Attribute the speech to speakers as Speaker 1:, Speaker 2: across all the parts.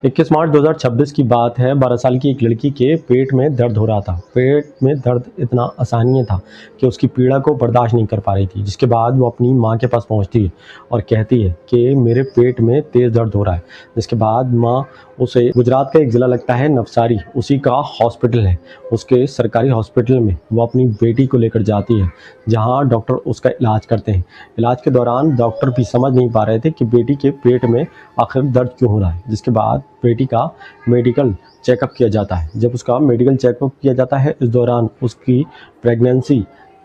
Speaker 1: 21 मार्च 2026 की बात है। 12 साल की एक लड़की के पेट में दर्द हो रहा था। पेट में दर्द इतना असहनीय था कि उसकी पीड़ा को बर्दाश्त नहीं कर पा रही थी, जिसके बाद वो अपनी माँ के पास पहुँचती है और कहती है कि मेरे पेट में तेज़ दर्द हो रहा है। जिसके बाद माँ उसे गुजरात का एक ज़िला लगता है नवसारी, उसी का हॉस्पिटल है, उसके सरकारी हॉस्पिटल में वो अपनी बेटी को लेकर जाती है, जहाँ डॉक्टर उसका इलाज करते हैं। इलाज के दौरान डॉक्टर भी समझ नहीं पा रहे थे कि बेटी के पेट में आखिर दर्द क्यों हो रहा है। जिसके बाद बेटी का मेडिकल चेकअप किया जाता है। जब उसका मेडिकल चेकअप किया जाता है, इस दौरान उसकी प्रेगनेंसी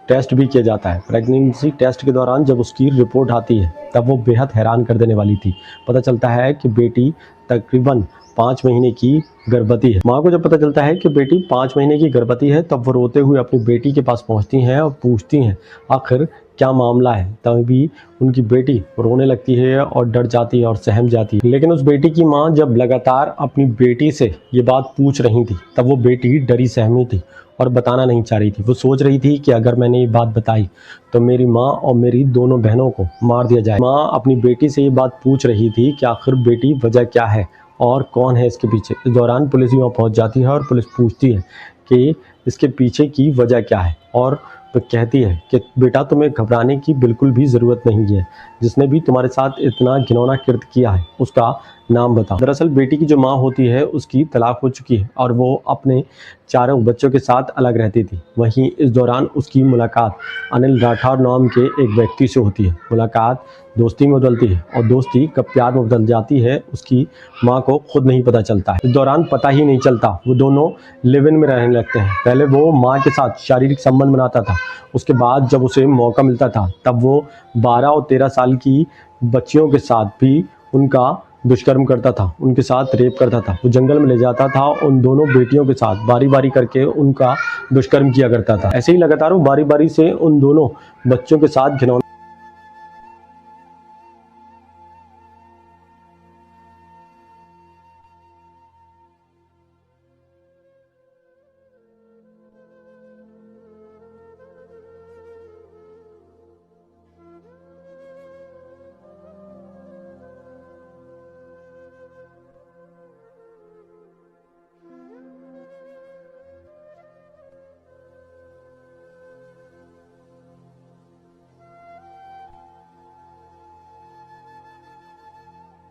Speaker 1: टेस्ट भी किया जाता है। प्रेगनेंसी टेस्ट के दौरान जब उसकी रिपोर्ट आती है, तब वो बेहद हैरान कर देने वाली थी। पता चलता है कि बेटी तकरीबन 5 महीने की गर्भवती है। माँ को जब पता चलता है कि बेटी 5 महीने की गर्भवती है, तब वो रोते हुए अपनी बेटी के पास पहुँचती हैं और पूछती हैं आखिर क्या मामला है। तभी उनकी बेटी रोने लगती है और डर जाती है और सहम जाती है। लेकिन उस बेटी की माँ जब लगातार अपनी बेटी से ये बात पूछ रही थी, तब वो बेटी डरी सहमी थी और बताना नहीं चाह रही थी। वो सोच रही थी कि अगर मैंने ये बात बताई तो मेरी माँ और मेरी दोनों बहनों को मार दिया जाए। माँ अपनी बेटी से ये बात पूछ रही थी कि आखिर बेटी वजह क्या है और कौन है इसके पीछे। इस दौरान पुलिस वहाँ पहुँच जाती है और पुलिस पूछती है कि इसके पीछे की वजह क्या है, और तो कहती है कि बेटा तुम्हें घबराने की बिल्कुल भी ज़रूरत नहीं है, जिसने भी तुम्हारे साथ इतना घिनौना कृत्य किया है उसका नाम बताओ। दरअसल बेटी की जो माँ होती है उसकी तलाक हो चुकी है और वो अपने चारों बच्चों के साथ अलग रहती थी। वहीं इस दौरान उसकी मुलाकात अनिल राठौर नाम के एक व्यक्ति से होती है। मुलाकात दोस्ती में बदलती है और दोस्ती कब प्यार में बदल जाती है उसकी माँ को खुद नहीं पता चलता है। इस दौरान पता ही नहीं चलता, वो दोनों लिव इन में रहने लगते हैं। पहले वो माँ के साथ शारीरिक संबंध बनाता था, उसके बाद जब उसे मौका मिलता था तब वो 12 और 13 साल की बच्चियों के साथ भी उनका दुष्कर्म करता था, उनके साथ रेप करता था। वो जंगल में ले जाता था, उन दोनों बेटियों के साथ बारी बारी करके उनका दुष्कर्म किया करता था। ऐसे ही लगातार वो बारी बारी से उन दोनों बच्चों के साथ घिनौना